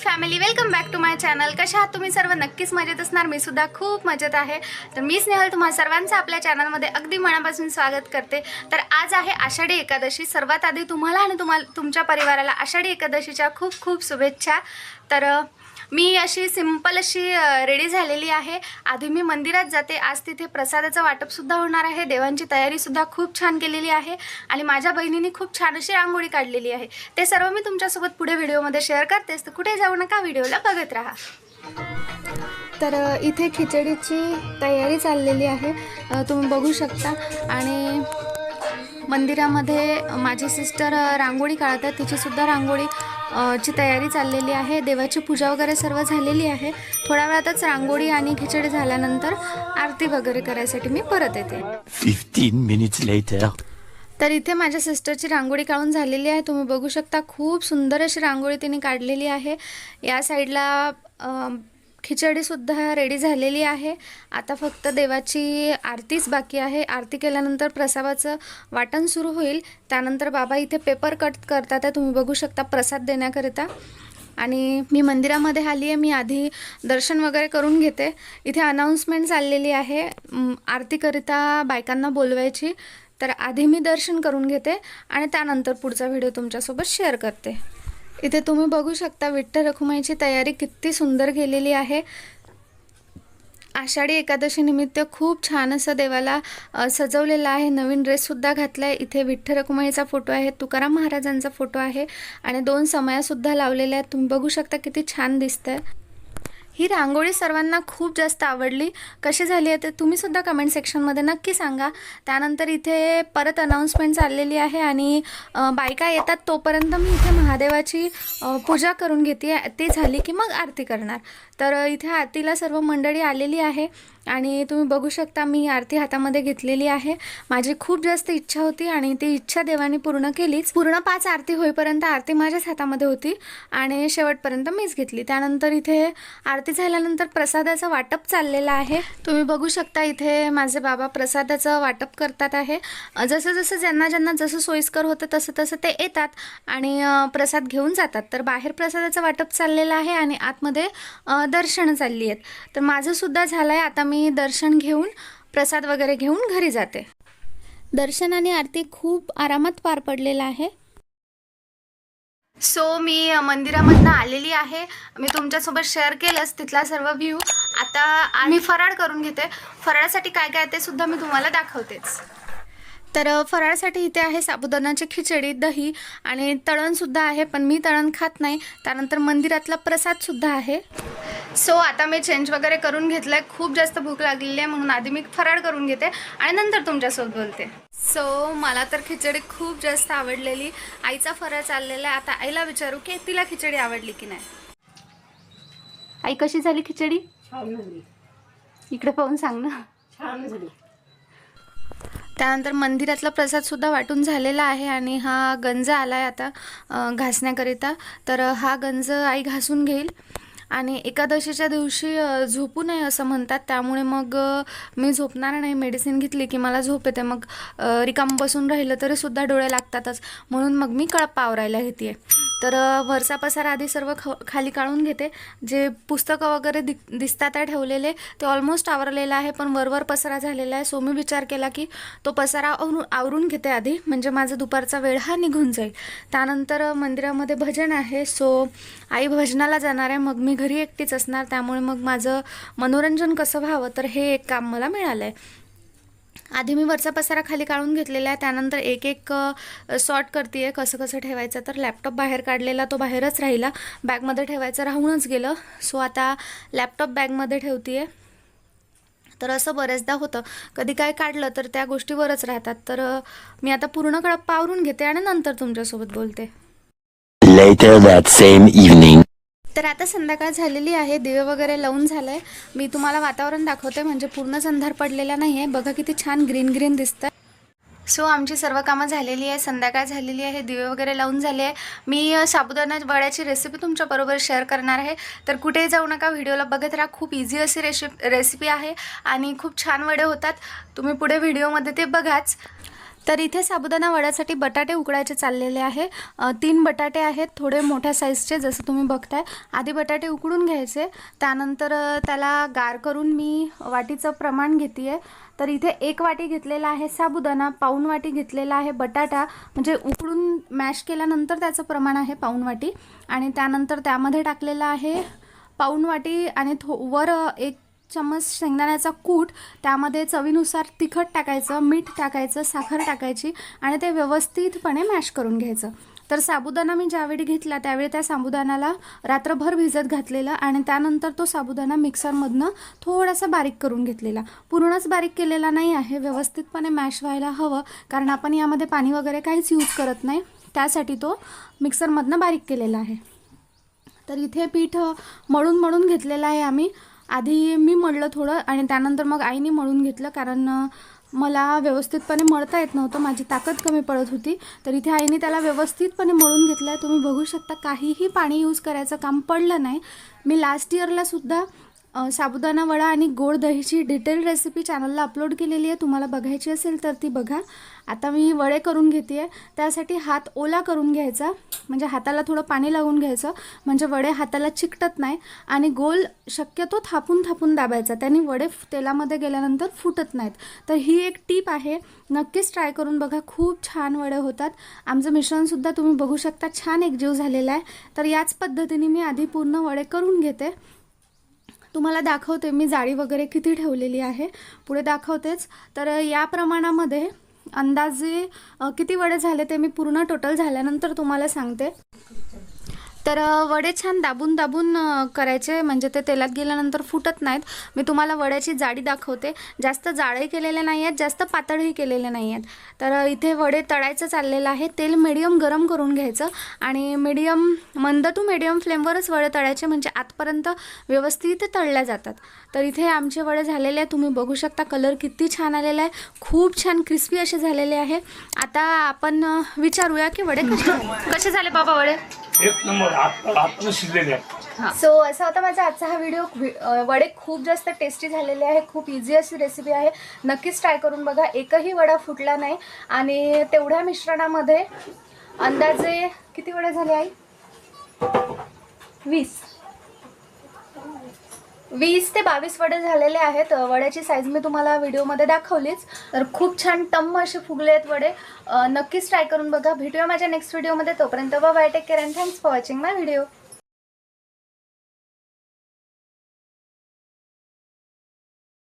Family, welcome back to my channel. कशा आहात तुम्ही सर्व? नक्कीच मजेत असणार। मी सुद्धा खूप मजेत आहे। तर मी स्नेहल तुम्हा सर्वांचं आपल्या चॅनलमध्ये अगदी मनापासून स्वागत करते। तर आज आहे आषाढी एकादशी। सर्वात आधी तुम्हाला आणि तुमच्या परिवाराला आषाढी एकादशीच्या खूप खूप शुभेच्छा। तर मी अशी सिंपल अशी रेडी झालेली आहे। आधी मी मंदिरात जाते। आज तिथे प्रसादाचं वाटप सुद्धा होणार आहे। देवांची तयारी सुद्धा खूप छान केलेली आहे आणि माझ्या बहिणीने खूप छान अशी रांगोळी काढलेली आहे। ते सर्व मी तुमच्यासोबत पुढे व्हिडिओमध्ये शेअर करतेस, तर कुठे जाऊ नका, व्हिडिओला बघत राहा। तर इथे खिचडीची तयारी चाललेली आहे, तुम्ही बघू शकता। आणि मंदिरामध्ये माझी सिस्टर रांगोळी काढते, तिची सुद्धा रांगोळी ची तयारी चाललेली आहे। देवाची पूजा वगैरे सर्व झालेली आहे। थोड्या वेळातच रांगोळी आणि खिचडी झाल्यानंतर आरती वगैरे करायसाठी मी परत येते। 15 minutes later. तर इथे माझ्या सिस्टरची रांगोळी काढून झालेली आहे, तुम्ही बघू शकता। खूप सुंदर अशी रांगोळी तिने काढलेली आहे। या साईडला खिचडी सुद्धा रेडी झालेली आहे। आता फक्त देवाची आरतीच बाकी आहे। आरती केल्यानंतर प्रसादाचं वाटण सुरू होईल। त्यानंतर बाबा इथे पेपर कट करतात, तुम्ही बघू शकता, प्रसाद देण्याकरिता। आणि मी मंदिरामध्ये आली आहे। मी आधी दर्शन वगैरे करून घेते। इथे अनाउन्समेंट चाललेली आहे आरतीकरिता बायकांना बोलवायची। तर आधी मी दर्शन करून घेते आणि त्यानंतर पुढचा व्हिडिओ तुमच्यासोबत शेअर करते। इथे तुम्ही बघू शकता विठ्ठल रखुमाईची तयारी किती सुंदर केलेली आहे। आषाढी एकादशी निमित्त खूप छान असं देवाला सजवलेलं आहे। नवीन ड्रेस सुद्धा घातलाय। इथे विठ्ठल रखुमाईचा फोटो आहे, तुकाराम महाराजांचा फोटो आहे आणि 2 समया सुद्धा लावलेल्या आहेत। तुम्ही बघू शकता किती छान दिसतंय। ही रांगोळी सर्वांना खूप जास्त आवडली। कशी झाली आहे ते तुम्ही सुद्धा कमेंट सेक्शनमध्ये नक्की सांगा। त्यानंतर इथे परत अनाउन्समेंट चाललेली आहे आणि बायका येतात तोपर्यंत मी इथे महादेवाची पूजा करून घेते। ती झाली की मग आरती करणार। तर इथे आरतीला सर्व मंडळी आलेली आहे आणि तुम्ही बघू शकता मी आरती हातामध्ये घेतलेली आहे। माझी खूप जास्त इच्छा होती आणि ती इच्छा देवाने पूर्ण केलीच। पूर्ण 5 आरती होईपर्यंत आरती माझ्याच हातामध्ये होती आणि शेवटपर्यंत मीच घेतली। त्यानंतर इथे आरती झाल्यानंतर प्रसादाचं वाटप चाललेलं आहे। तुम्ही बघू शकता इथे माझे बाबा प्रसादाचं वाटप करतात आहे। जसं जसं ज्यांना जसं सोयीस्कर होतं तसं तसं ते येतात आणि प्रसाद घेऊन जातात। तर बाहेर प्रसादाचं वाटप चाललेलं आहे आणि आतमध्ये दर्शन चालली आहेत। तर माझं सुद्धा झालंय। आता मी दर्शन घेऊन प्रसाद वगैरे घेऊन घरी जाते। दर्शन आणि आरती खूप आरामात पार पडलेला आहे। सो मी मंदिरामधनं आलेली आहे। मी तुमच्यासोबत शेअर केलंच तिथला सर्व व्ह्यू। आता मी फराळ करून घेते। फराळासाठी काय काय ते सुद्धा मी तुम्हाला दाखवतेच। तर फराळासाठी इथे आहे साबुदाण्याची खिचडी, दही आणि तळणसुद्धा आहे, पण मी तळण खात नाही। त्यानंतर मंदिरातला प्रसादसुद्धा आहे। सो आता मी चेंज वगैरे करून घेतलं आहे। खूप जास्त भूक लागलेली आहे म्हणून आधी मी फराळ करून घेते आणि नंतर तुमच्यासोबत बोलते। सो मला तर खिचडी खूप जास्त आवडलेली। आईचा फराळ चाललेला आहे। आता आईला विचारू की तिला खिचडी आवडली की नाही। आई कशी झाली खिचडी? छान झाली, इकडे पाहून सांग ना। छान झाली। त्यानंतर मंदिरातला प्रसाद सुद्धा वाटून झालेला आहे आणि हा गंज आलाय आता घासण्याकरिता। तर हा गंज आई घासून घेईल आणि एकादशीच्या दिवशी झोपू नये असं म्हणतात, त्यामुळे मग मी झोपणार नाही। मेडिसिन घेतली की मला झोप येते, मग रिकाम बसून राहिलं तरी सुद्धा डोळे लागतातच, म्हणून मग मी कळपा आवरायला घेते। तर वरचा पसारा आधी सर्व खाली काढून घेते। जे पुस्तकं वगैरे दिसतात आहे ठेवलेले ते ऑलमोस्ट आवरलेलं आहे, पण वरवर पसारा झालेला आहे। सो मी विचार केला की तो पसारा आवरून घेते आधी, म्हणजे माझा दुपारचा वेळ हा निघून जाईल। त्यानंतर मंदिरामध्ये भजन आहे, सो आई भजनाला जाणार आहे, मग मी घरी एकटीच असणार, त्यामुळे मग माझं मनोरंजन कसं व्हावं तर हे एक काम मला मिळालं आहे। आधी मी वरचा पसारा खाली काढून घेतलेला आहे। त्यानंतर एक एक सॉर्ट करते आहे कसं कसं ठेवायचं। तर लॅपटॉप बाहेर काढलेला तो बाहेरच राहिला, बॅगमध्ये ठेवायचं राहूनच गेलं। सो आता लॅपटॉप बॅगमध्ये ठेवते आहे। तर असं बरेचदा होतं, कधी काय काढलं तर त्या गोष्टीवरच राहतात। तर मी आता पूर्ण कळप आवरून घेते आणि नंतर तुमच्यासोबत बोलते। Later that same evening. तर आता संध्याकाळ झालेली आहे, दिवे वगैरे लावून झालंय। मी तुम्हाला वातावरण दाखवते, म्हणजे पूर्णच अंधार पडलेला नाही आहे। बघा किती छान ग्रीन ग्रीन दिसतं। सो आमची सर्व कामं झालेली आहे, संध्याकाळ झालेली आहे, दिवे वगैरे लावून झाले आहे। मी साबुदाणा वड्याची रेसिपी तुमच्याबरोबर शेअर करणार आहे, तर कुठेही जाऊ नका, व्हिडिओला बघत राहा। खूप इझी अशी रेसिपी आहे आणि खूप छान वडे होतात। तुम्ही पुढे व्हिडिओमध्ये ते बघाच। तर इथे साबुदाणा वड्यासाठी बटाटे उकडायचे चाललेले आहे. 3 बटाटे आहेत, थोडे मोठ्या साईजचे, जसं तुम्ही बघताय. आधी बटाटे उकडून घ्यायचे, त्यानंतर त्याला गार करून मी वाटीचं प्रमाण घेते. तर इथे 1 वाटी घेतलेला आहे साबुदाणा, पाऊण वाटी घेतलेला आहे बटाटा, म्हणजे उकडून मॅश केल्यानंतर त्याचं प्रमाण आहे पाऊण वाटी. आणि त्यानंतर त्यामध्ये टाकलेला आहे पाऊण वाटी आणि वर 1 चम्मच शेंगदाण्याचा कूट, त्यामध्ये चवीनुसार तिखट टाकायचं, मीठ टाकायचं, साखर टाकायची आणि ते व्यवस्थितपणे मॅश करून घ्यायचं. तर साबुदाणा मी ज्यावेळी घेतला त्यावेळी त्या साबुदाण्याला रात्रभर भिजत घातलेलं आणि त्यानंतर तो साबुदाणा मिक्सरमधनं थोडासा बारीक करून घेतलेला. पूर्णच बारीक केलेला नाही आहे, व्यवस्थितपणे मॅश व्हायला हवं, कारण आपण यामध्ये पाणी वगैरे काहीच यूज करत नाही, त्यासाठी तो मिक्सरमधनं बारीक केलेला आहे. तर इथे पीठ मळून घेतलेलं आहे आम्ही. आधी मी मळलं थोडं आणि त्यानंतर मग आईने मळून घेतलं, कारण मला व्यवस्थितपणे मळता येत नव्हतं, माझी ताकद कमी पडत होती. तर इथे आईने त्याला व्यवस्थितपणे मळून घेतलं आहे. तुम्ही बघू शकता काहीही पाणी यूज करायचं काम पडलं नाही. मी लास्ट इयरलासुद्धा साबुदाणा वडा आणि गोड दहीची डिटेल रेसिपी चॅनलला अपलोड केलेली आहे, तुम्हाला बघायची असेल तर ती बघा. आता मी वडे करून घेते आहे. त्यासाठी हात ओला करून घ्यायचा, म्हणजे हाताला थोडं पाणी लावून घ्यायचं, म्हणजे वडे हाताला चिकटत नाही. आणि गोल शक्यतो थापून दाबायचा, त्याने वडे तेलामध्ये गेल्यानंतर फुटत नाहीत. तर ही एक टीप आहे, नक्कीच ट्राय करून बघा, खूप छान वडे होतात. आमचं मिश्रणसुद्धा तुम्ही बघू शकता छान एकजीव झालेला आहे. तर याच पद्धतीने मी आधी पूर्ण वडे करून घेते. तुम्हाला दाखवते मी जाळी वगैरे किती ठेवलेली आहे, पुढे दाखवतेच. तर या प्रमाणामध्ये अंदाजे किती वडे झाले ते मी पूर्ण टोटल झाल्यानंतर तुम्हाला सांगते. तर वडे छान दाबून करायचे, म्हणजे ते तेलात गेल्यानंतर फुटत नाहीत. मी तुम्हाला वड्याची जाडी दाखवते. जास्त जाडही केलेले नाही आहेत, जास्त पातळही केलेले नाही आहेत. तर इथे वडे तळायचं चाललेलं आहे. तेल मीडियम गरम करून घ्यायचं आणि मंद टू मीडियम फ्लेमवरच वडे तळायचे, म्हणजे आतपर्यंत व्यवस्थित तळल्या जातात. तर इथे आमचे वडे झालेले आहे, तुम्ही बघू शकता कलर किती छान आलेला आहे, खूप छान क्रिस्पी असे झालेले आहे. आता आपण विचारूया की वडे कसे झाले बाबा वडे. एक नंबर आतनं शिजलेले आहे. सो असा होता माझा आजचा हा व्हिडिओ. वडे खूप जास्त टेस्टी झालेले आहे, खूप इझी अशी रेसिपी आहे, नक्कीच ट्राय करून बघा. एकही वडा फुटला नाही आणि तेवढ्या मिश्रणामध्ये अंदाजे किती वडे झाले आई? 20 ते 22 वडे झालेले आहेत. वड्याची साईज मी तुम्हाला व्हिडिओमध्ये दाखवलीच. तर खूप छान टम्म असे फुगले आहेत वडे. नक्कीच ट्राय करून बघा. भेटूया माझ्या नेक्स्ट व्हिडिओमध्ये. तोपर्यंत bye, take care and thanks for watching my video.